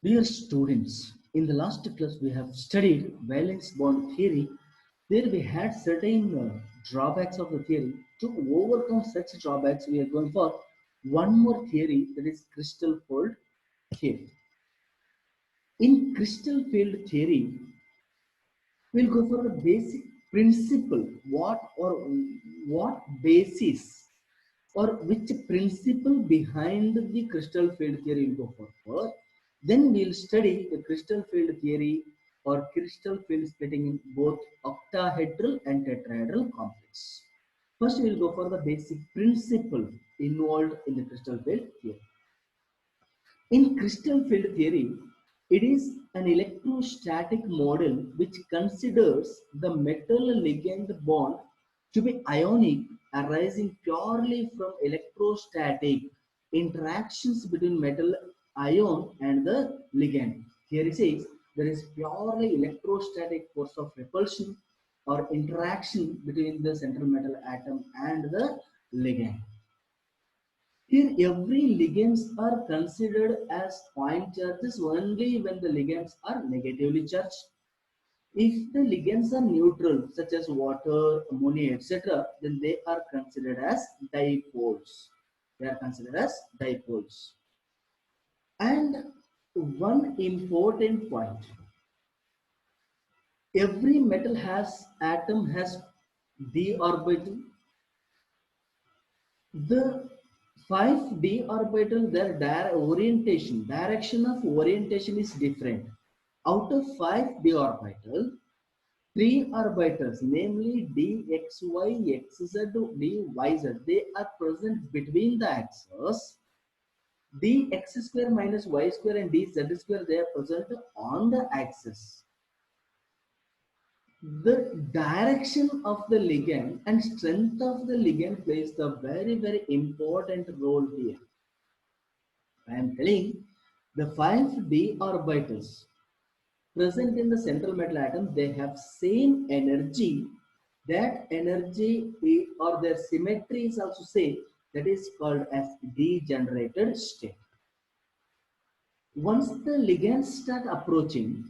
Dear students, in the last class we have studied valence bond theory. There we had certain drawbacks of the theory. To overcome such drawbacks, we are going for one more theory, that is crystal field theory. In crystal field theory, we'll go for the basic principle. What basis or which principle behind the crystal field theory we'll go for first. Then we'll study the crystal field theory or crystal field splitting in both octahedral and tetrahedral complex. First, we'll go for the basic principle involved in the crystal field theory. In crystal field theory, it is an electrostatic model which considers the metal ligand bond to be ionic, arising purely from electrostatic interactions between metal ion and the ligand. Here it says there is purely electrostatic force of repulsion or interaction between the central metal atom and the ligand. Here, every ligands are considered as point charges only when the ligands are negatively charged. If the ligands are neutral, such as water, ammonia, etc., then they are considered as dipoles. They are considered as dipoles. And one important point: every metal has atom has d orbital. The 5d orbital, their direction of orientation is different. Out of 5d orbital, 3 orbitals, namely dxy, xz, dyz, they are present between the axes. Dx square minus y square and dz square, they are present on the axis. The direction of the ligand and strength of the ligand plays the very important role here. I am telling the 5d orbitals present in the central metal atom, they have same energy. That energy or their symmetry is also same. That is called as degenerated state. Once the ligands start approaching,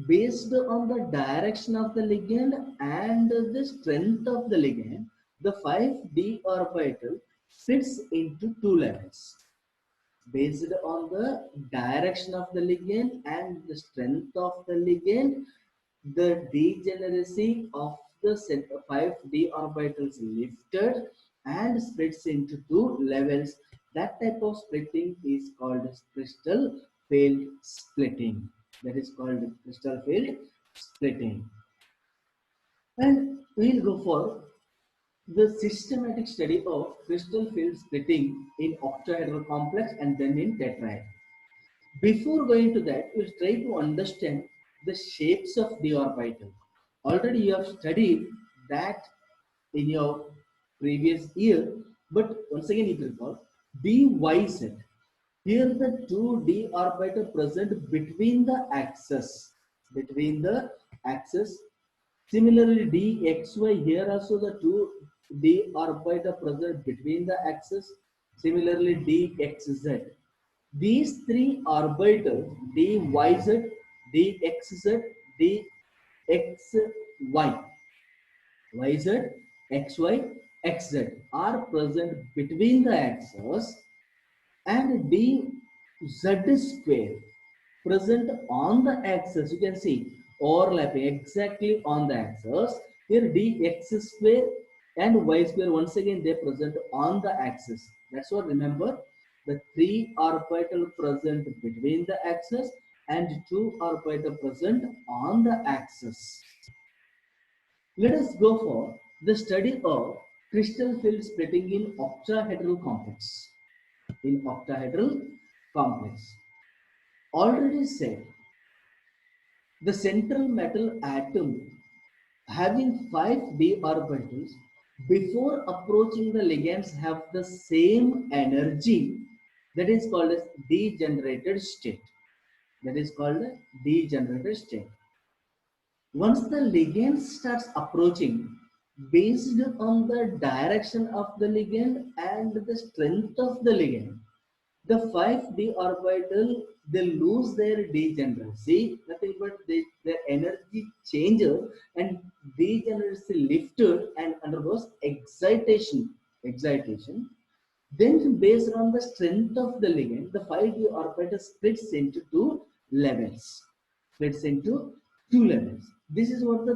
based on the direction of the ligand and the strength of the ligand, the 5d orbital splits into two levels. Based on the direction of the ligand and the strength of the ligand, the degeneracy of the 5d orbitals lifted and splits into two levels. That type of splitting is called crystal field splitting. That is called crystal field splitting. And we'll go for the systematic study of crystal field splitting in octahedral complex and then in tetrahedral. Before going to that, we'll try to understand the shapes of the orbital. Already you have studied that in your previous year, but once again you recall dyz. Here the 2d orbital present between the axes. Between the axes. Similarly, dxy, here also the 2d orbital present between the axes. Similarly, dxz. These three orbitals, dyz, dxz, dxy, yz, xy, xz are present between the axes, and dz square present on the axis. You can see overlapping exactly on the axis. Here dx square and y square, once again they present on the axis. That's what, remember, the 3 orbital present between the axis and 2 orbital present on the axis. Let us go for the study of crystal field splitting in octahedral complex. In octahedral complex, already said, the central metal atom having 5d orbitals, before approaching the ligands, have the same energy. That is called as degenerated state. That is called degenerated state. Once the ligand starts approaching, based on the direction of the ligand and the strength of the ligand, The 5d orbital, they lose their degeneracy, nothing but their energy changes and degeneracy lifted and undergoes excitation. Excitation. Then, based on the strength of the ligand, the 5d orbital splits into two levels. Splits into two levels. This is what the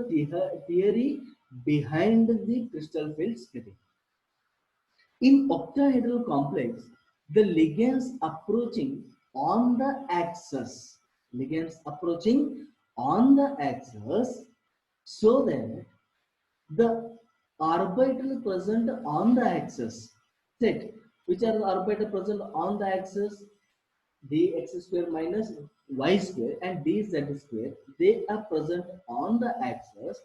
theory behind the crystal field splitting. In octahedral complex, the ligands approaching on the axis, ligands approaching on the axis, so that the orbital present on the axis, set, which are the orbital present on the axis, dx square minus y square and dz square, they are present on the axis,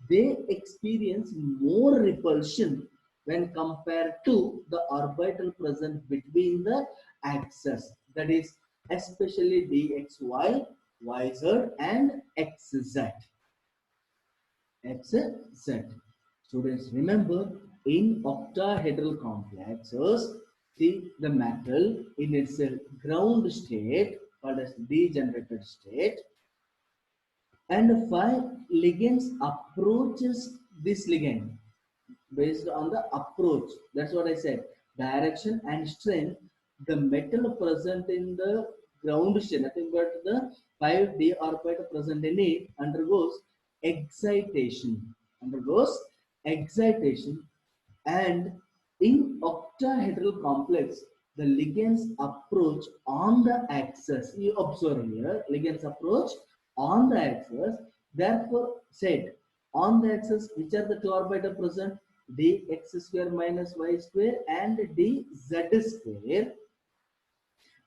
they experience more repulsion when compared to the orbital present between the axis, that is especially dxy, yz and xz. XZ. Students, remember in octahedral complexes, the metal in its ground state called as degenerated state, and 5 ligands approaches this ligand based on the approach. That's what I said. Direction and strength. The metal present in the ground state, nothing but the 5d orbital present in it, undergoes excitation. Undergoes excitation, and in octahedral complex, the ligands approach on the axis. You observe here, ligands approach on the axis. Therefore, said on the axis, which are the two orbitals present? Dx square minus y square and dz square.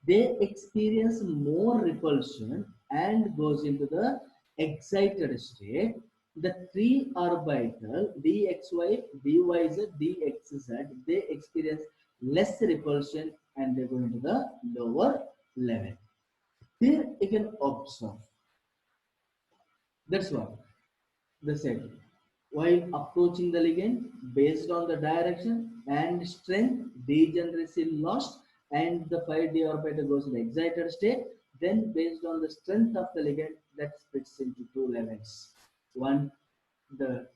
They experience more repulsion and goes into the excited state. The three orbital dxy, dyz, dxz, they experience less repulsion and they go into the lower level. Here you can observe. That's what they said. While approaching the ligand, based on the direction and strength, degeneracy lost, and the 5d orbital goes in the excited state. Then, based on the strength of the ligand, that splits into two levels. One, the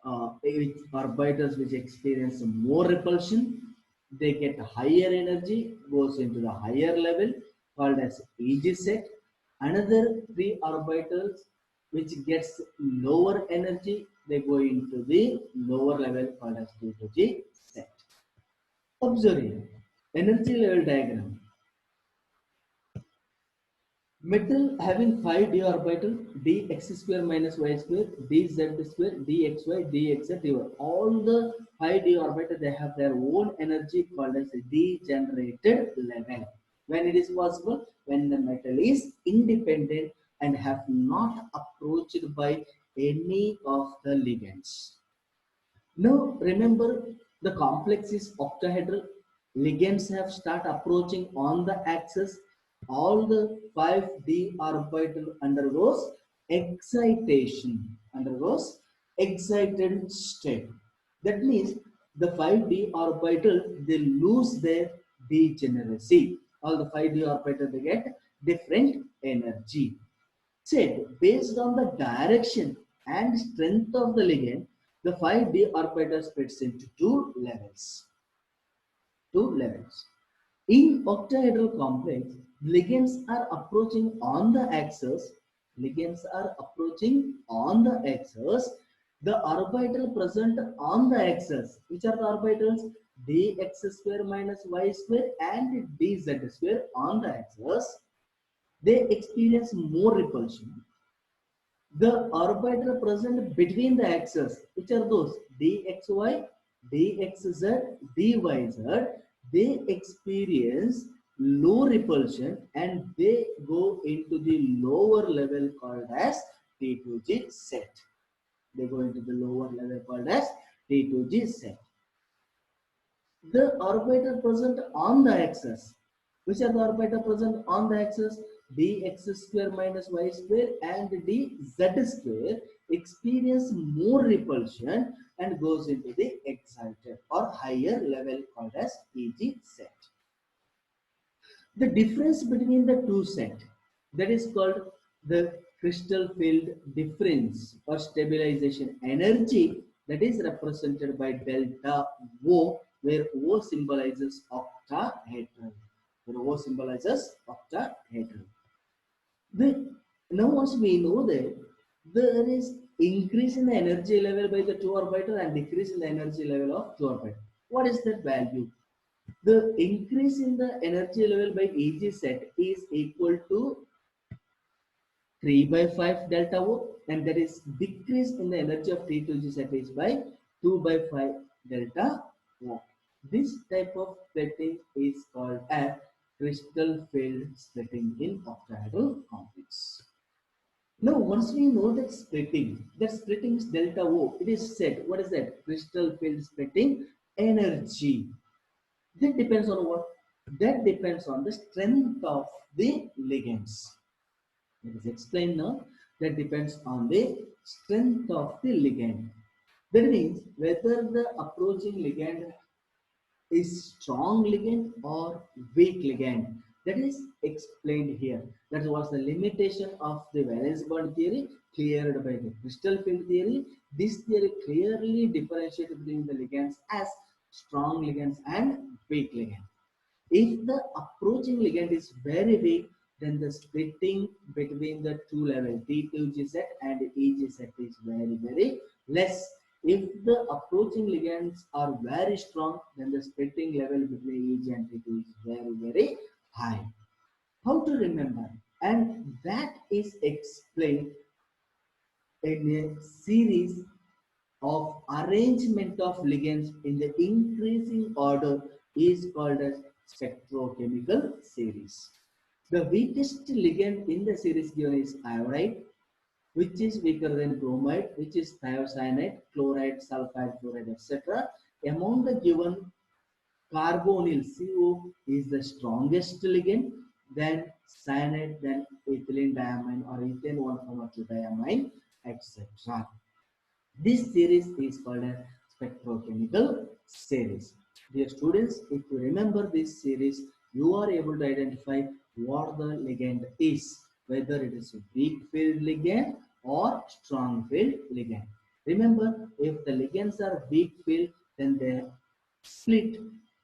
orbitals which experience more repulsion, they get higher energy, goes into the higher level called as EG set. Another three orbitals which gets lower energy, they go into the lower level called as T2G set. Observe here, energy level diagram. Metal having 5d orbital, dx square minus y square, dz square, dxy, dx, dy. All the 5d orbital, they have their own energy called as a degenerated level. When it is possible, when the metal is independent and have not approached by any of the ligands. Now remember, the complex is octahedral. Ligands have start approaching on the axis. All the 5d orbital undergoes excitation. Undergoes excited state. That means the 5d orbital, they lose their degeneracy. All the 5d orbital, they get different energy. Said based on the direction and strength of the ligand, the 5d orbital splits into two levels. Two levels. In octahedral complex, ligands are approaching on the axis. Ligands are approaching on the axis. The orbital present on the axis, which are the orbitals? Dx square minus y square and dz square on the axis. They experience more repulsion. The orbital present between the axes, which are those dxy, dxz, dyz, they experience low repulsion and they go into the lower level called as T2G set. They go into the lower level called as T2G set. The orbital present on the axis. Which are the orbital present on the axis? Dx square minus y square and dz square experience more repulsion and goes into the excited or higher level called as EG set. The difference between the two set, that is called the crystal field difference or stabilization energy, that is represented by delta O, where O symbolizes octahedral. Where O symbolizes octahedral. Now once we know that there is increase in the energy level by the two orbital and decrease in the energy level of two orbital. What is that value? The increase in the energy level by EG set is equal to 3 by 5 delta O, and that is decrease in the energy of T2G set is by 2 by 5 delta O. This type of splitting is called as crystal field splitting in octahedral complex. Now, once we know that splitting is delta O, it is said, what is that? Crystal field splitting energy. That depends on what? That depends on the strength of the ligands. It is explained now. That depends on the strength of the ligand. That means whether the approaching ligand is strong ligand or weak ligand. That is explained here. That was the limitation of the valence bond theory cleared by the crystal field theory. This theory clearly differentiates between the ligands as strong ligands and weak ligands. If the approaching ligand is very weak, then the splitting between the two levels, T2G set and EG set, is very, very less. If the approaching ligands are very strong, then the splitting level between EG and T2 is very, very high. How to remember? And that is explained in a series of arrangement of ligands in the increasing order is called as spectrochemical series. The weakest ligand in the series given is iodide, which is weaker than bromide, which is thiocyanate, chloride, sulfide, fluoride, etc. Among the given, carbonyl CO is the strongest ligand, then cyanide, then ethylene diamine or ethane 1,2 diamine, etc. This series is called a spectrochemical series. Dear students, if you remember this series, you are able to identify what the ligand is, whether it is a weak field ligand or strong field ligand. Remember, if the ligands are weak field, then they split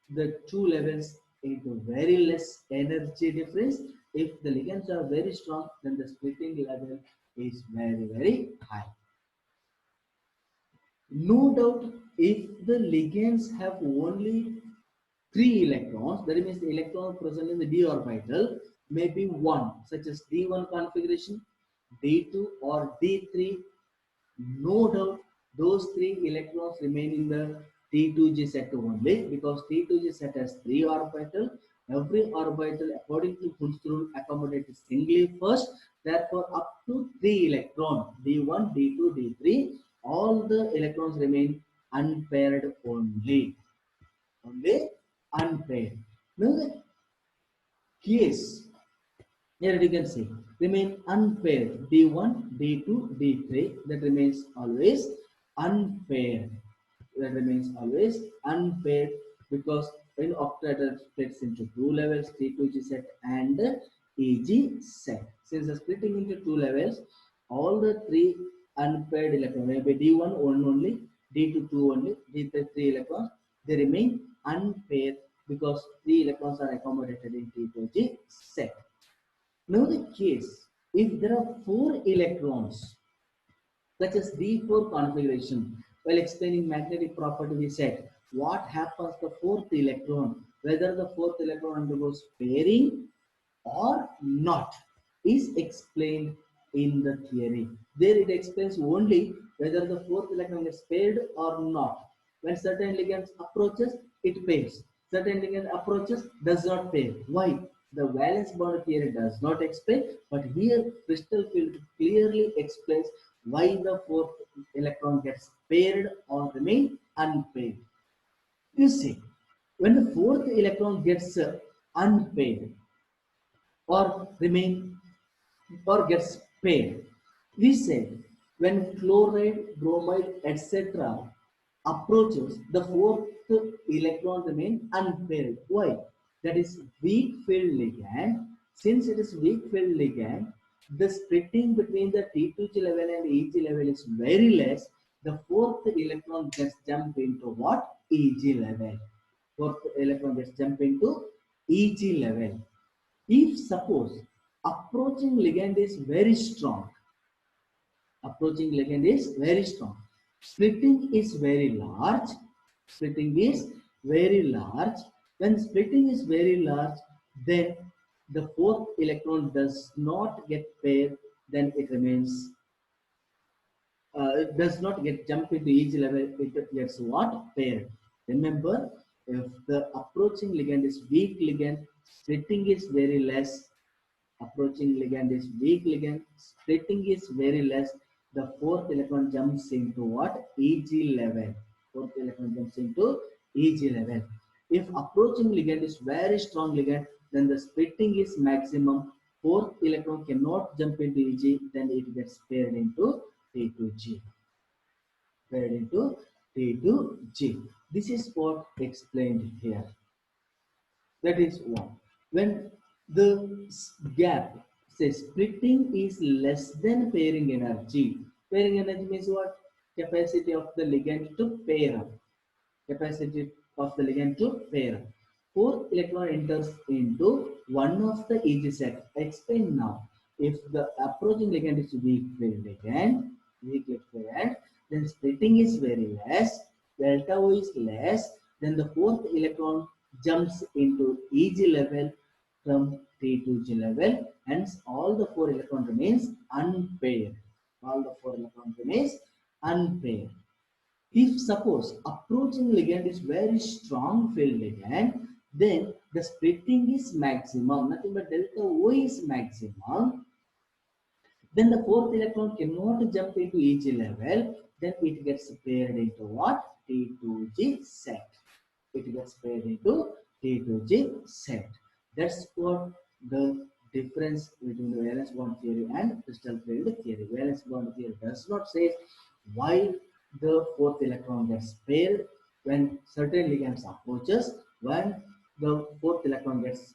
the two levels into very less energy difference. If the ligands are very strong, then the splitting level is very, very high. No doubt, if the ligands have only 3 electrons, that means the electron present in the d orbital may be 1, such as d1 configuration, d2 or d3. No doubt, those 3 electrons remain in the T2G set only, because T2G set has 3 orbitals. Every orbital, according to Hund's rule, accommodates singly first. Therefore, up to 3 electrons, D1, D2, D3, all the electrons remain unpaired only. Only unpaired. Now the case, here you can see, remain unpaired. D1, D2, D3, that remains always unpaired. That remains always unpaired, because when octahedral splits into two levels, T2G set and EG set. Since the splitting into two levels, all the 3 unpaired electrons, maybe D1 one only, D2 two only, D3 3 electrons, they remain unpaired because 3 electrons are accommodated in T2G set. Now the case, if there are 4 electrons, such as D4 configuration, while explaining magnetic property, we said what happens to the fourth electron, whether the fourth electron undergoes pairing or not, is explained in the theory. There it explains only whether the fourth electron gets paired or not. When certain ligands approaches, it pairs. Certain ligand approaches, does not pair. Why? The valence bond theory does not explain, but here crystal field clearly explains why the fourth electron gets paired or remain unpaired. You see, when the fourth electron gets unpaired or remain or gets paired, we say when chloride, bromide, etc. approaches, the fourth electron remain unpaired. Why? that is weak field ligand. Since it is weak field ligand, the splitting between the T2G level and EG level is very less. The fourth electron gets jumped into what? EG level. Fourth electron gets jumped into EG level. If suppose approaching ligand is very strong, approaching ligand is very strong, splitting is very large, splitting is very large. When splitting is very large, then the fourth electron does not get paired, then it remains, it does not get jump into each level, it gets what? Paired. Remember, if the approaching ligand is weak ligand, splitting is very less, approaching ligand is weak ligand, splitting is very less, the fourth electron jumps into what? EG level. Fourth electron jumps into EG level. If approaching ligand is very strong ligand, then the splitting is maximum. Fourth electron cannot jump into EG, then it gets paired into T2G. Paired into T2G. This is what explained here. That is one. When the gap says splitting is less than pairing energy. Pairing energy means what? Capacity of the ligand to pair up. Capacity of the ligand to pair up. Fourth electron enters into one of the EG set. Explain now. If the approaching ligand is weak field ligand, then splitting is very less, delta O is less, then the fourth electron jumps into EG level from T2G level, hence all the four electron remains unpaired. All the four electron remains unpaired. If suppose approaching ligand is very strong field ligand, then the splitting is maximum, nothing but delta O is maximum. Then the fourth electron cannot jump into each level, then it gets paired into what? T2G set. It gets paired into T2G set. That's what the difference between the valence bond theory and crystal field theory. Valence bond theory does not say why the fourth electron gets paired when certain ligands approaches, when the fourth electron gets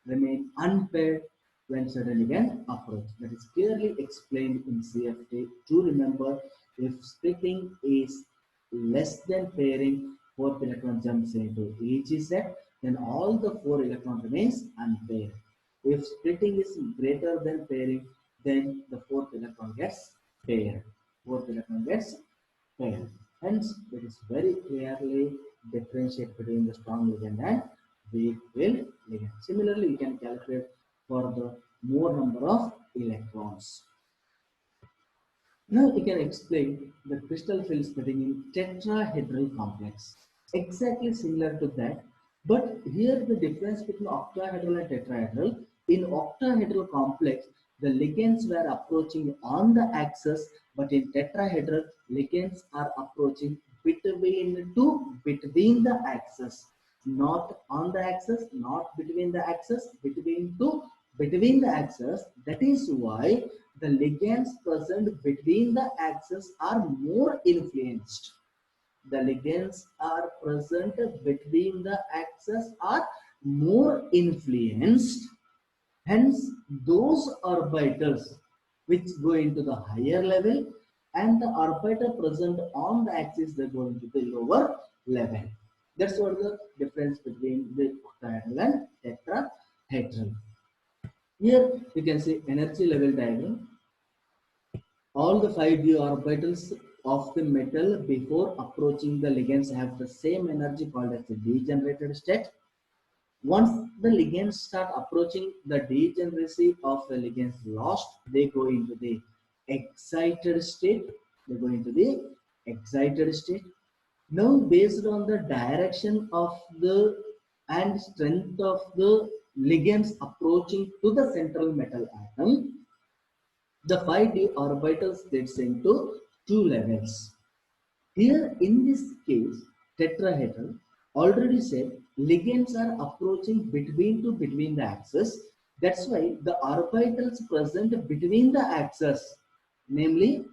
remain unpaired when certain ligand approach. That is clearly explained in CFT. To remember, if splitting is less than pairing, fourth electron jumps into EG set, then all the four electron remains unpaired. If splitting is greater than pairing, then the fourth electron gets paired. Fourth electron gets paired. Hence, it is very clearly differentiate between the strong ligand and weak field ligand. Similarly, we can calculate for the more number of electrons. Now we can explain the crystal field splitting in tetrahedral complex. Exactly similar to that, but here the difference between octahedral and tetrahedral. In octahedral complex, the ligands were approaching on the axis, but in tetrahedral, ligands are approaching between the axis, not on the axis, not between the axis, between the axis. That is why the ligands present between the axes are more influenced. The ligands are present between the axes are more influenced. Hence, those orbitals which go into the higher level and the orbital present on the axis, they go into the lower level. That's what the difference between the octahedral and tetrahedral. Here you can see energy level diagram. All the 5d orbitals of the metal before approaching the ligands have the same energy called as the degenerated state. Once the ligands start approaching, the degeneracy of the ligands lost, they go into the excited state. They go into the excited state. Now, based on the direction of the and strength of the ligands approaching to the central metal atom, the 5d orbital splits into two levels. Here in this case, tetrahedral, already said ligands are approaching between the axes. That's why the orbitals present between the axes, namely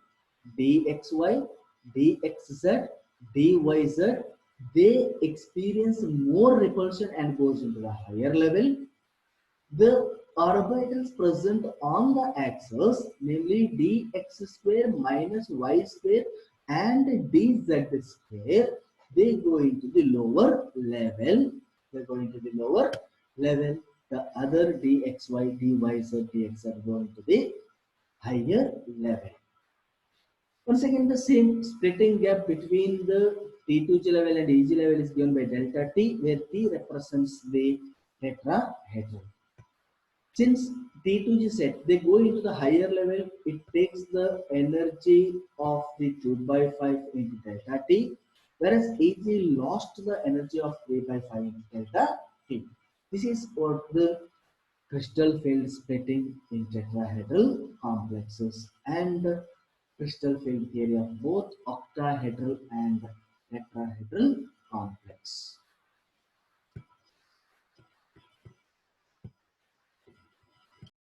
dxy, dxz, dyz, they experience more repulsion and goes into the higher level. The orbitals present on the axis, namely dx square minus y square and dz square, they go into the lower level. They go into the lower level. The other dxy, dyz, dx are going to the higher level. Once again, the same splitting gap between the T2G level and EG level is given by delta T, where T represents the tetrahedral. Since T2G set, they go into the higher level, it takes the energy of the 2 by 5 into delta T, whereas EG lost the energy of 3 by 5 into delta T. This is what the crystal field splitting in tetrahedral complexes and crystal field theory of both octahedral and tetrahedral complex.